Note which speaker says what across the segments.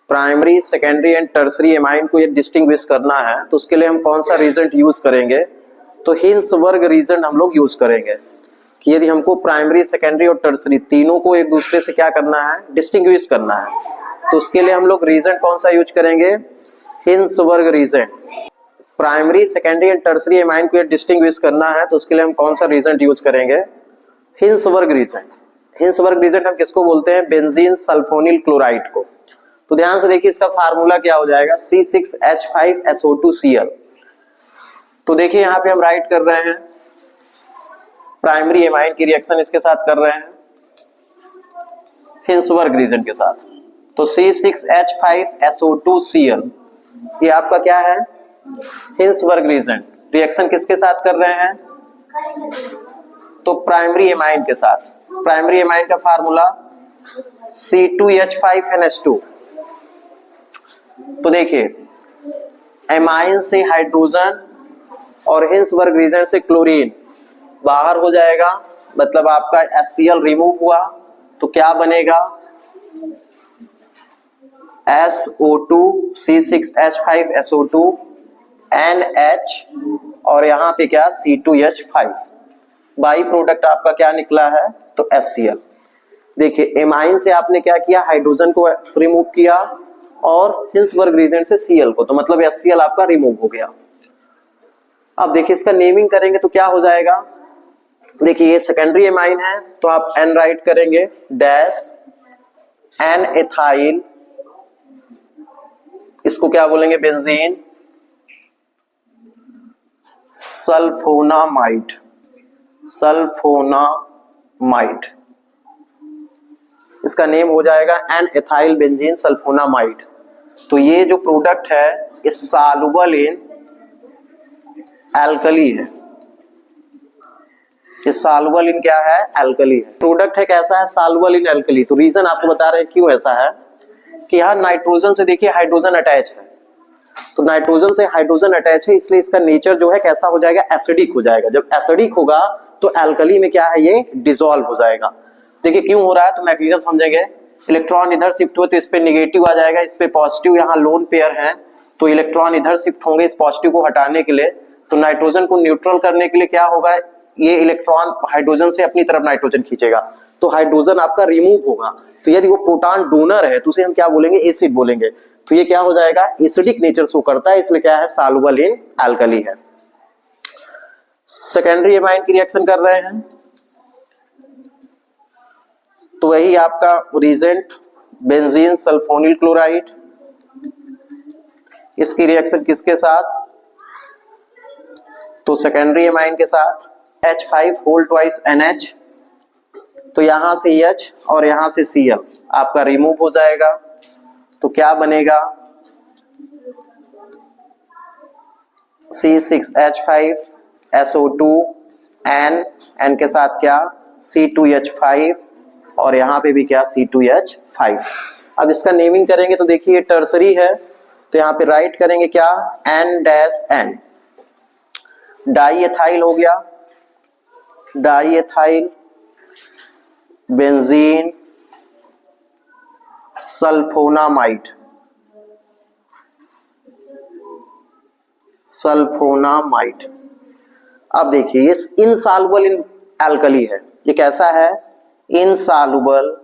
Speaker 1: Primary, secondary and tertiary amine को ये distinguish करना है तो उसके लिए हम कौन सा रीजन यूज करेंगे? तो हिंसवर्ग रीजन हम लोग यूज करेंगे कि यदि हमको प्राइमरी, सेकेंडरी और टर्सरी तीनों को एक दूसरे से क्या करना है? डिस्टिंग्विश करना है। तो उसके लिए हम लोग रीजन कौन सा यूज करेंगे? Hinsberg reagent. Primary, secondary and tertiary amine को डिस्टिंग्विश करना है तो उसके लिए हम कौन सा रीजन यूज करेंगे? Hinsberg reason. हिंसवर्ग रीजन हम किसको बोलते हैं? बेंजीन सल्फोनिल क्लोराइड को। तो ध्यान से देखिए इसका फार्मूला क्या हो जाएगा? C6H5SO2Cl। तो देखिए यहाँ पे हम राइट कर रहे हैं प्राइमरी एमाइन की रिएक्शन इसके साथ कर रहे हैं हिंसवर्ग रीजन के साथ। तो C6H5SO2Cl ये आपका क्या है? हिंसवर्ग रीजन। रिएक्शन किसके साथ कर रहे हैं? तो प्राइमरी एमाइन के साथ। प्राइमरी एमाइन का फार्मूला C2H5NH2। तो देखिए एमाइन से हाइड्रोजन और हिंसवर्ग रीजन से क्लोरीन बाहर हो जाएगा, मतलब आपका HCl रिमूव हुआ तो क्या बनेगा? SO2 C6H5SO2 NH और यहाँ पे क्या? C2H5। बाई प्रोडक्ट आपका क्या निकला है? तो HCl। देखिए एमाइन से आपने क्या किया? हाइड्रोजन को रिमूव किया और हिंसवर्ग रीजन से Cl को, तो मतलब HCl आपका रिमूव हो गया। अब देखिए इसका नेमिंग करेंगे तो क्या हो जाएगा? देखिए ये सेकेंडरी एमाइन है तो आप N राइट करेंगे डैश N एथाइल, इसको क्या बोलेंगे? Benzene sulphonamide. सल्फोनामाइड इसका नेम हो जाएगा N एथाइल बेंजीन सल्फोनामाइड। तो ये जो प्रोडक्ट है ये सॉल्युबल इन एल्कली है। ये सॉल्युबल इन क्या है? एल्कली है। प्रोडक्ट है कैसा है? Soluble in alkali. तो रीजन आपको बता रहे हैं क्यों ऐसा है कि यहाँ नाइट्रोजन से देखिए हाइड्रोजन अटैच है, तो नाइट्रोजन से हाइड्रोजन अटैच है इसलिए इसका नेचर जो है कैसा हो जाएगा? एसिडिक हो जाएगा। जब एसिडिक होगा तो एल्कली में क्या है? ये डिसॉल्व हो जाएगा। देखिए क्यों हो रहा है तो मैकेनिज्म समझेंगे। इलेक्ट्रॉन इधर शिफ्ट हुए तो इस पे नेगेटिव आ जाएगा, इस पे पॉजिटिव, यहाँ लोन पेयर है तो इलेक्ट्रॉन इधर शिफ्ट होंगे इस पॉजिटिव को हटाने के लिए। तो नाइट्रोजन को न्यूट्रल करने के लिए क्या होगा? ये इलेक्ट्रॉन हाइड्रोजन से अपनी तरफ नाइट्रोजन खींचेगा तो हाइड्रोजन आपका रिमूव होगा। तो यदि वो प्रोटॉन डोनर है तो उसे हम क्या बोलेंगे? एसिड बोलेंगे। तो ये क्या हो जाएगा? एसिडिक नेचर शो करता है, इसलिए क्या है? सॉल्युबल इन एल्कली है। सेकेंडरी एमाइन की रिएक्शन कर रहे हैं तो वही आपका रिजेंट बेंजीन सल्फोनिल क्लोराइड, इसकी रिएक्शन किसके साथ? तो सेकेंडरी एमाइन के साथ H5 होल ट्वाइस NH। तो यहां से H और यहां से Cl आपका रिमूव हो जाएगा तो क्या बनेगा? C6H5SO2 N के साथ क्या? C2H5 और यहाँ पे भी क्या? C2H5। अब इसका नेमिंग करेंगे तो देखिए टर्सरी है तो यहाँ पे राइट करेंगे क्या? N-N। डाई एथाइल हो गया, di ethyl benzene sulphonamide. Sulphonamide. अब देखिए ये इनसॉल्युबल इन एल्कली है। ये कैसा है? Insoluble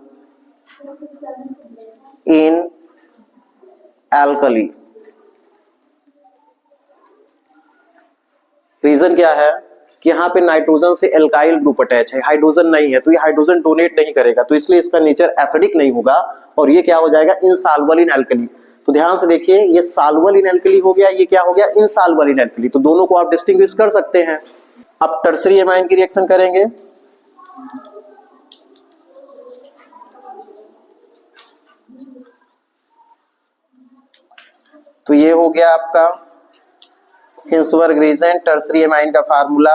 Speaker 1: in alkali. रीजन क्या है कि यहाँ पे नाइट्रोजन से एल्काइल ग्रुप अटैच है, हाइड्रोजन नहीं है तो ये हाइड्रोजन डोनेट नहीं करेगा तो इसलिए इसका नेचर एसिडिक नहीं होगा और ये क्या हो जाएगा? Insoluble in alkali. तो ध्यान से देखिए ये सॉल्युबल इन एल्कली हो गया, ये क्या हो गया? Insoluble in alkali. तो दोनों को आप डिस्टिंग्विश कर सकते हैं। अब टर्सरी एमाइन की रिएक्शन करेंगे तो ये हो गया आपका हिंसवर्ग रीजन। टर्सरी एमाइन का formula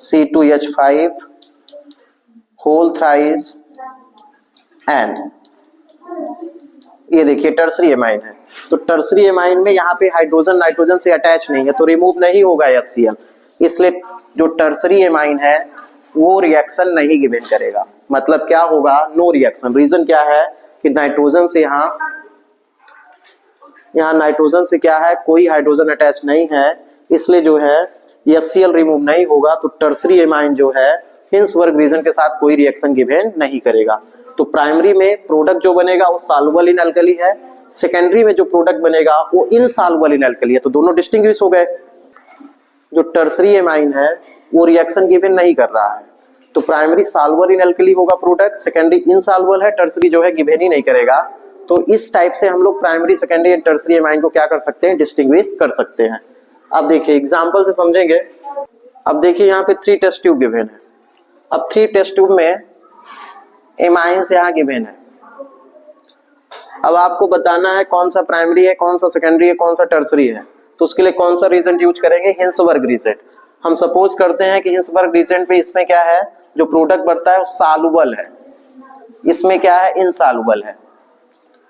Speaker 1: C2H5 whole thrice N। ये देखिए टर्सरी एमाइन है तो टर्सरी एमाइन में यहाँ पे हाइड्रोजन नाइट्रोजन से अटैच नहीं है तो रिमूव नहीं होगा HCl, इसलिए जो टर्सरी एमाइन है वो रिएक्शन नहीं गिवन करेगा। मतलब क्या होगा? No reaction. रीजन क्या है कि नाइट्रोजन से यहाँ नाइट्रोजन से क्या है, कोई हाइड्रोजन अटैच नहीं है, इसलिए जो है HCl रिमूव नहीं होगा, तो टर्सरी एमाइन जो है हिंसबर्ग रीजन के साथ कोई रिएक्शन गिवन नहीं करेगा। तो प्राइमरी में प्रोडक्ट जो बनेगा वो सॉल्युबल इन अल्कली है, सेकेंडरी में जो प्रोडक्ट बनेगा वो इनसॉल्युबल इन अल्कली है, तो दोनों डिस्टिंग्विश हो गए। जो टर्सरी एमाइन है वो रिएक्शन गिवन नहीं कर रहा है, तो प्राइमरी सॉल्युबल इन अल्कली होगा प्रोडक्ट, सेकेंडरी इनसॉल्युबल है, टर्सरी जो है गिवन ही नहीं करेगा। तो इस टाइप से हम लोग primary, secondary and tertiary amine को क्या कर सकते हैं, डिस्टिंग्विश कर सकते हैं। अब देखिए एग्जांपल से समझेंगे। अब देखिए यहाँ पे 3 टेस्ट ट्यूब गिवन है। अब 3 टेस्ट ट्यूब में एमाइंस यहाँ गिवन है। अब आपको बताना है कौन सा प्राइमरी है, कौन सा सेकेंडरी है, कौन सा टर्सरी है। तो उसके लिए कौन सा रीजेंट यूज करेंगे, हिंसबर्ग रीजेंट। हम सपोज करते हैं कि हिंसबर्ग रीजेंट पे इसमें क्या है, जो प्रोडक्ट बनता है वो सॉल्युबल है, इसमें क्या है इनसॉल्युबल है,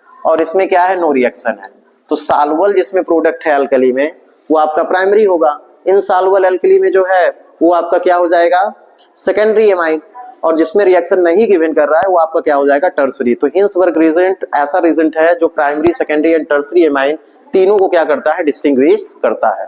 Speaker 1: और इसमें क्या है नो रिएक्शन है। तो सॉल्युबल जिसमें प्रोडक्ट है अल्कली में वो आपका प्राइमरी होगा, इनसॉल्युबल अल्कली में जो है वो आपका क्या हो जाएगा, सेकेंडरी एमाइन, और जिसमें रिएक्शन नहीं गिवन कर रहा है वो आपका क्या हो जाएगा, टर्सरी। तो हिंसबर्ग रीजेंट ऐसा रीजेंट है जो primary, secondary and tertiary amine तीनों को क्या करता है, डिस्टिंग्विश करता है।